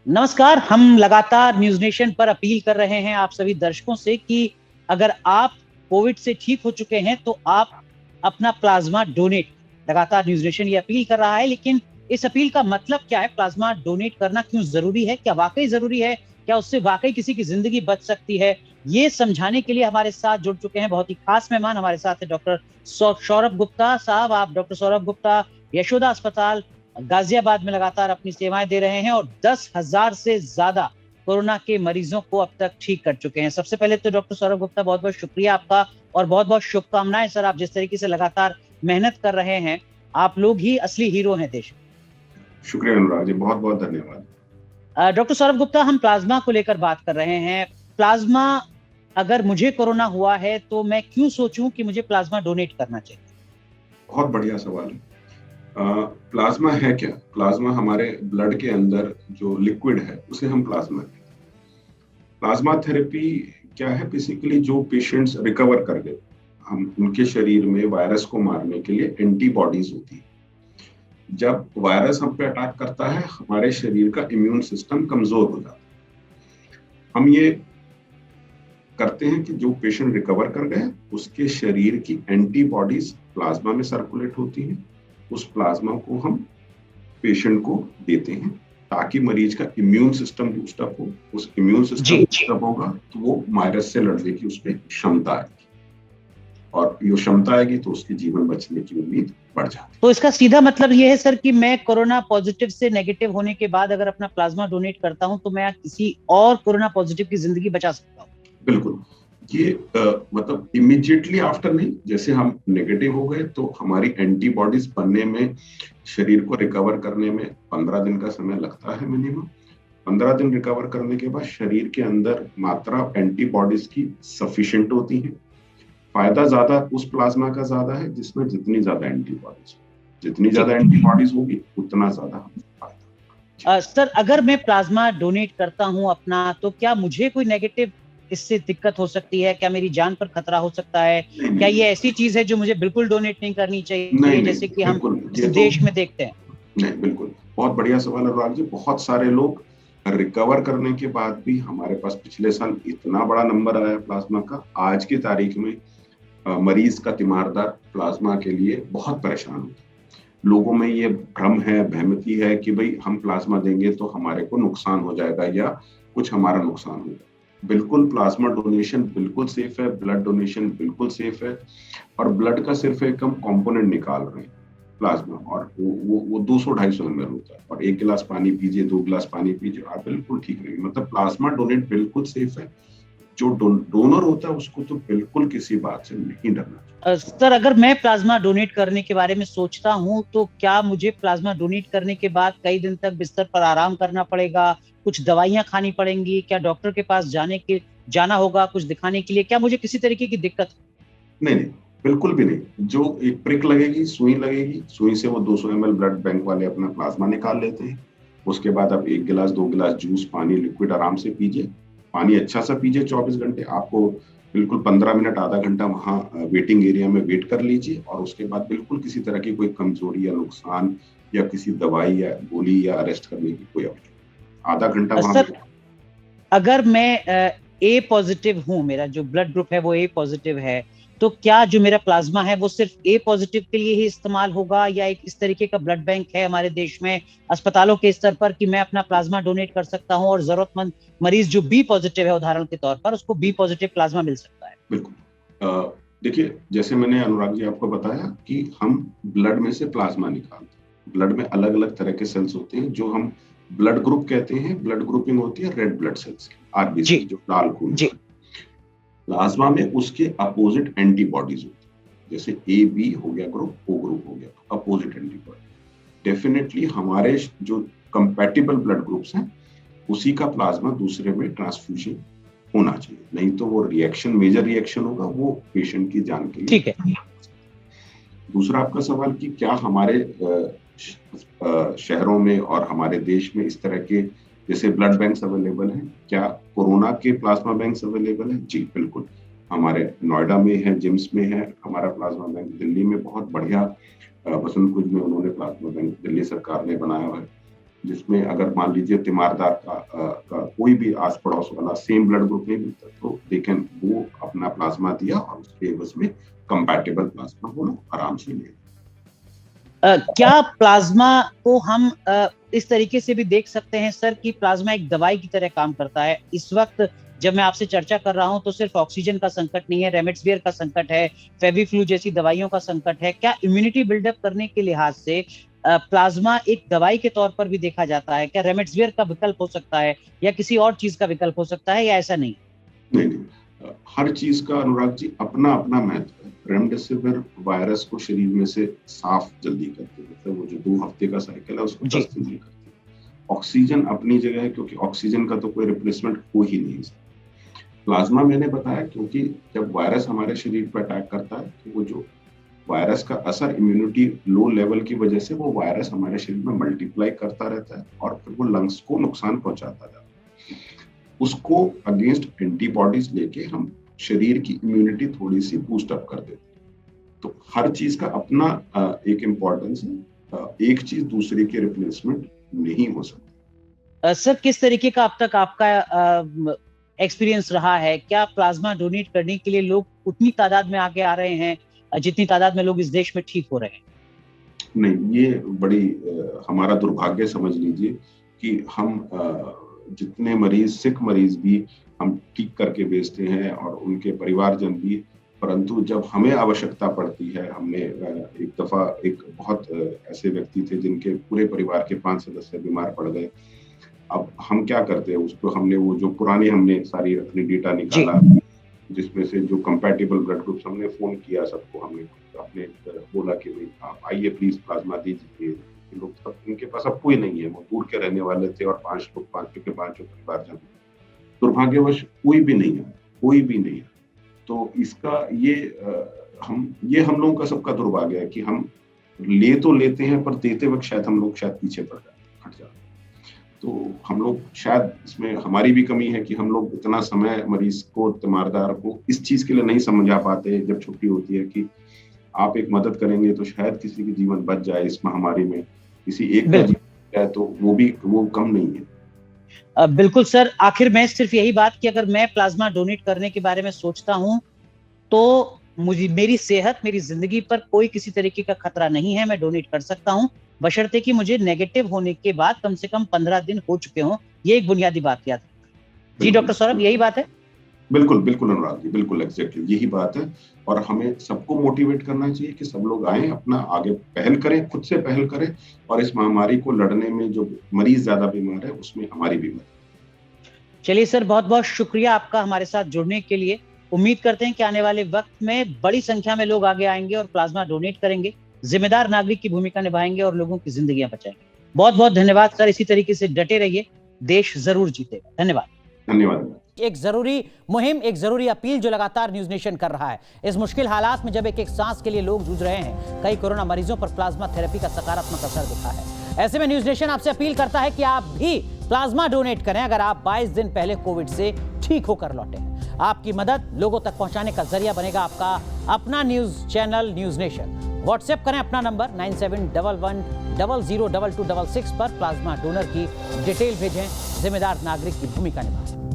नमस्कार। हम लगातार न्यूज नेशन पर अपील कर रहे हैं आप सभी दर्शकों से कि अगर आप कोविड से ठीक हो चुके हैं तो आप अपना प्लाज्मा डोनेट। लगातार न्यूज नेशन ये अपील कर रहा है, लेकिन इस अपील का मतलब क्या है? प्लाज्मा डोनेट करना क्यों जरूरी है? क्या वाकई जरूरी है? क्या उससे वाकई किसी की जिंदगी बच सकती है? ये समझाने के लिए हमारे साथ जुड़ चुके हैं बहुत ही खास मेहमान। हमारे साथ है डॉक्टर सौरभ गुप्ता साहब। आप डॉक्टर सौरभ गुप्ता यशोदा अस्पताल गाजियाबाद में लगातार अपनी सेवाएं दे रहे हैं और 10,000 से ज्यादा कोरोना के मरीजों को अब तक ठीक कर चुके हैं। सबसे पहले तो डॉक्टर सौरभ गुप्ता, बहुत बहुत शुक्रिया आपका और बहुत बहुत शुभकामनाएं सर। आप जिस तरीके से लगातार मेहनत कर रहे हैं, आप लोग ही असली हीरो हैं देश। शुक्रिया अनुराग जी, बहुत बहुत धन्यवाद। डॉक्टर सौरभ गुप्ता, हम प्लाज्मा को लेकर बात कर रहे हैं। प्लाज्मा, अगर मुझे कोरोना हुआ है तो मैं क्यों सोचूं कि मुझे प्लाज्मा डोनेट करना चाहिए? बहुत बढ़िया सवाल है। प्लाज्मा है क्या? प्लाज्मा हमारे ब्लड के अंदर जो लिक्विड है उसे हम प्लाज्मा कहते हैं। प्लाज्मा थेरेपी क्या है? बेसिकली जो पेशेंट्स रिकवर कर गए, हम उनके शरीर में वायरस को मारने के लिए एंटीबॉडीज होती है। जब वायरस हम पे अटैक करता है, हमारे शरीर का इम्यून सिस्टम कमजोर हो जाता है। हम ये करते हैं कि जो पेशेंट रिकवर कर गए उसके शरीर की एंटीबॉडीज प्लाज्मा में सर्कुलेट होती हैं। उस प्लाज्मा को हम पेशेंट को देते हैं ताकि मरीज का इम्यून सिस्टम बूस्टअप हो। उस इम्यून सिस्टम बूस्टअप होगा तो वो वायरस से लड़ने की उसमें क्षमता आएगी, और ये क्षमता आएगी तो उसके जीवन बचने की उम्मीद बढ़ जाती है। तो इसका सीधा मतलब ये है सर कि मैं कोरोना पॉजिटिव से नेगेटिव होने के बाद अगर अपना प्लाज्मा डोनेट करता हूं तो मैं किसी और कोरोना पॉजिटिव की जिंदगी बचा सकता हूं? बिल्कुल। ये मतलब इमीडिएटली आफ्टर नहीं, जैसे हम नेगेटिव हो गए तो हमारी एंटीबॉडीज बनने में, शरीर को रिकवर करने में 15 दिन का समय लगता है मिनिमम। 15 दिन रिकवर करने के बाद शरीर के अंदर मात्रा एंटीबॉडीज की सफिशिएंट होती है। फायदा ज्यादा उस प्लाज्मा का ज्यादा है जिसमें जितनी ज्यादा एंटीबॉडीज, जितनी ज्यादा एंटीबॉडीज होगी उतना ज्यादा फायदा। सर, अगर मैं प्लाज्मा डोनेट करता हूं अपना, तो क्या मुझे कोई नेगेटिव इससे दिक्कत हो सकती है? क्या मेरी जान पर खतरा हो सकता है? क्या ये ऐसी चीज है जो मुझे बिल्कुल डोनेट नहीं करनी चाहिए, नहीं, जैसे कि हम बिल्कुल इस ये तो देश में देखते हैं? नहीं, बिल्कुल बहुत बढ़िया सवाल है अनुराग जी। बहुत सारे लोग रिकवर करने के बाद भी, हमारे पास पिछले साल इतना बड़ा नंबर आया प्लाज्मा का, आज की तारीख में मरीज का तीमारदार प्लाज्मा के लिए बहुत परेशान होता है। लोगों में ये भ्रम है, भ्रमिति है कि भाई हम प्लाज्मा देंगे तो हमारे को नुकसान हो जाएगा या कुछ हमारा नुकसान होगा। बिल्कुल, प्लाज्मा डोनेशन बिल्कुल सेफ है, ब्लड डोनेशन बिल्कुल सेफ है। और ब्लड का सिर्फ एक हम कंपोनेंट निकाल रहे हैं प्लाज्मा, और वो 200-250 ml होता है, और 1 गिलास पानी पीजिए, 2 गिलास पानी पीजिए, आप बिल्कुल ठीक रहेंगे। मतलब प्लाज्मा डोनेट बिल्कुल सेफ है। जो डोनर होता है उसको तो बिल्कुल किसी बात से नहीं डरना। सर, अगर मैं प्लाज्मा डोनेट करने के बारे में सोचता हूं तो क्या मुझे प्लाज्मा डोनेट करने के बाद कई दिन तक बिस्तर पर आराम करना पड़ेगा? कुछ दवाइयां खानी पड़ेंगी? क्या डॉक्टर के पास जाना होगा कुछ दिखाने के लिए? क्या मुझे किसी तरीके की दिक्कत? नहीं नहीं, बिल्कुल भी नहीं। जो एक प्रिक लगेगी, सुई लगेगी, सुई से वो 200 ml ब्लड बैंक वाले अपना प्लाज्मा निकाल लेते हैं। उसके बाद आप 1 गिलास 2 गिलास जूस, पानी, लिक्विड आराम से पीजिए। पानी अच्छा सा पीजिए 24 घंटे। आपको बिल्कुल 15 मिनट आधा घंटा वहाँ वेटिंग एरिया में वेट कर लीजिए, और उसके बाद बिल्कुल किसी तरह की कोई कमजोरी या नुकसान या किसी दवाई या गोली या अरेस्ट करने की कोई आवश्यकता। आधा घंटा वहां। सर, अगर मैं ए पॉजिटिव हूँ, मेरा जो ब्लड ग्रुप है वो ए पॉजिटिव है, तो क्या जो मेरा प्लाज्मा है वो सिर्फ ए पॉजिटिव के लिए ही इस्तेमाल होगा, या एक इस तरीके का ब्लड बैंक है हमारे देश में अस्पतालों के स्तर पर कि मैं अपना प्लाज्मा डोनेट कर सकता हूँ और जरूरतमंद मरीज जो बी पॉजिटिव है उदाहरण के तौर पर, उसको बी पॉजिटिव प्लाज्मा मिल सकता है? बिल्कुल। देखिए, जैसे मैंने अनुराग जी आपको बताया कि हम ब्लड में से प्लाज्मा निकालते हैं। ब्लड में अलग अलग तरह के सेल्स होते हैं जो हम ब्लड ग्रुप कहते हैं। ब्लड ग्रुपिंग होती है रेड ब्लड सेल्स की, आरबीसी, जो लाल खून। प्लाज्मा में उसके अपोजिट एंटीबॉडीज होती है। जैसे ए बी हो गया ग्रुप, ओ ग्रुप हो गया, तो अपोजिट एंटीबॉडी। डेफिनेटली हमारे जो कंपैटिबल ब्लड ग्रुप्स हैं उसी का प्लाज्मा दूसरे में ट्रांसफ्यूजन होना चाहिए, नहीं तो वो रिएक्शन, मेजर रिएक्शन होगा, वो पेशेंट की जान के लिए। ठीक है। दूसरा आपका सवाल कि क्या हमारे शहरों में और हमारे देश में इस तरह के जैसे ब्लड बैंक्स अवेलेबल हैं, क्या कोरोना के प्लाज्मा बैंक्स अवेलेबल हैं? जी बिल्कुल। हमारे नोएडा में है, जिम्स में है हमारा प्लाज्मा बैंक। दिल्ली में बहुत बढ़िया बसंत कुंज में उन्होंने प्लाज्मा बैंक दिल्ली सरकार ने बनाया हुआ है। जिसमें अगर मान लीजिए तीमारदार का कोई भी आस पड़ोस वाला सेम ब्लड ग्रुप नहीं मिलता तो देखें वो अपना प्लाज्मा दिया और उसके उसमें कंपैटिबल प्लाज्मा वो लोग आराम से ले। क्या प्लाज्मा को हम इस तरीके से भी देख सकते हैं सर कि प्लाज्मा एक दवाई की तरह काम करता है? इस वक्त जब मैं आपसे चर्चा कर रहा हूं तो सिर्फ ऑक्सीजन का संकट नहीं है, रेमडेसिविर का संकट है, फेविफ्लू जैसी दवाइयों का संकट है। क्या इम्यूनिटी बिल्डअप करने के लिहाज से प्लाज्मा एक दवाई के तौर पर भी देखा जाता है? क्या रेमडेसिविर का विकल्प हो सकता है या किसी और चीज का विकल्प हो सकता है या ऐसा नहीं? नहीं, हर चीज का अनुराग जी अपना अपना महत्व है। रेमडेसिविर वायरस को शरीर में से साफ जल्दी करती है, मतलब वो जो 2 हफ्ते का साइकिल है उसको 10 दिन में करती है। ऑक्सीजन अपनी जगह है क्योंकि ऑक्सीजन का तो कोई रिप्लेसमेंट हो ही नहीं सकता। प्लाज्मा मैंने बताया क्योंकि जब वायरस हमारे शरीर पर अटैक करता है तो वो जो वायरस का असर इम्यूनिटी लो लेवल की वजह से वो वायरस हमारे शरीर में मल्टीप्लाई करता रहता है और फिर वो लंग्स को नुकसान पहुंचाता जाता है। उसको अगेंस्ट एंटीबॉडीज लेके हम शरीर की इम्यूनिटी थोड़ी सी बूस्ट अप कर देते हैं। तो हर चीज का अपना एक इम्पोर्टेंस है, एक चीज दूसरे के रिप्लेसमेंट नहीं हो सकती। सर किस तरीके का अब तक आपका एक्सपीरियंस रहा है? क्या प्लाज्मा डोनेट करने के लिए लोग उतनी तादाद में आगे आ रहे हैं जितनी तादाद में लोग इस देश में ठीक हो रहे हैं? नहीं, ये बड़ी हमारा दुर्भाग्य समझ लीजिए कि हम जितने मरीज सिख मरीज भी हम ठीक करके भेजते हैं और उनके परिवारजन भी, परंतु जब हमें आवश्यकता पड़ती है, हमने एक दफा एक बहुत ऐसे व्यक्ति थे जिनके पूरे परिवार के 5 सदस्य बीमार पड़ गए। अब हम क्या करते हैं उसको, हमने वो जो पुरानी हमने सारी अपनी डेटा निकाला जिसमें से जो कंपैटिबल ब्लड ग्रुप्स, हमने फोन किया सबको, हमने अपने बोला कि भाई आप आइए प्लीज प्लाज्मा दीजिए। लोग सब उनके पास अब कोई नहीं है, वो दूर के रहने वाले थे और 5 लोग 5 के 5 परिवारजन, दुर्भाग्यवश कोई भी नहीं है, कोई भी नहीं है। तो इसका ये हम लोगों का सबका दुर्भाग्य है कि हम ले तो लेते हैं पर देते वक्त शायद हम लोग पीछे पड़ जाते, हट जाते। तो हम लोग शायद इसमें हमारी भी कमी है कि हम लोग इतना समय मरीज को, तीमारदार को इस चीज के लिए नहीं समझा पाते जब छुट्टी होती है कि आप एक मदद करेंगे तो शायद किसी की जीवन बच जाए इस महामारी में, किसी एक का जीवन जाए तो वो कम नहीं है। बिल्कुल सर, आखिर में सिर्फ यही बात कि अगर मैं प्लाज्मा डोनेट करने के बारे में सोचता हूं तो मुझे मेरी सेहत, मेरी जिंदगी पर कोई किसी तरीके का खतरा नहीं है, मैं डोनेट कर सकता हूं बशर्ते कि मुझे नेगेटिव होने के बाद कम से कम 15 दिन हो चुके हों। ये एक बुनियादी बात याद है जी डॉक्टर सौरभ, यही बात है? बिल्कुल बिल्कुल अनुराग जी, बिल्कुल एग्जैक्टली यही बात है। और हमें सबको मोटिवेट करना चाहिए कि सब लोग आए, अपना आगे पहल करें, खुद से पहल करें और इस महामारी को लड़ने में जो मरीज ज्यादा बीमार है उसमें हमारी भी मदद। चलिए सर, बहुत बहुत शुक्रिया आपका हमारे साथ जुड़ने के लिए। उम्मीद करते हैं कि आने वाले वक्त में बड़ी संख्या में लोग आगे आएंगे और प्लाज्मा डोनेट करेंगे, जिम्मेदार नागरिक की भूमिका निभाएंगे और लोगों की जिंदगियां बचाएंगे। बहुत बहुत धन्यवाद सर, इसी तरीके से डटे रहिए, देश जरूर जीतेगा। धन्यवाद। धन्यवाद। एक जरूरी मुहिम, एक जरूरी अपील जो लगातार न्यूज नेशन कर रहा है। इस मुश्किल हालात में जब एक एक सांस के लिए लोग जूझ रहे हैं, कई कोरोना मरीजों पर प्लाज्मा थेरेपी का सकारात्मक असर दिखा है। ऐसे में न्यूज नेशन आपसे अपील करता है कि आप भी प्लाज्मा डोनेट करें अगर आप 22 दिन पहले कोविड से ठीक होकर लौटे हैं। आपकी मदद लोगों तक पहुंचाने का जरिया बनेगा आपका अपना news channel news nation. WhatsApp करें अपना नंबर 9711002266 पर, प्लाज्मा डोनर की डिटेल भेजें, जिम्मेदार नागरिक की भूमिका निभाएं।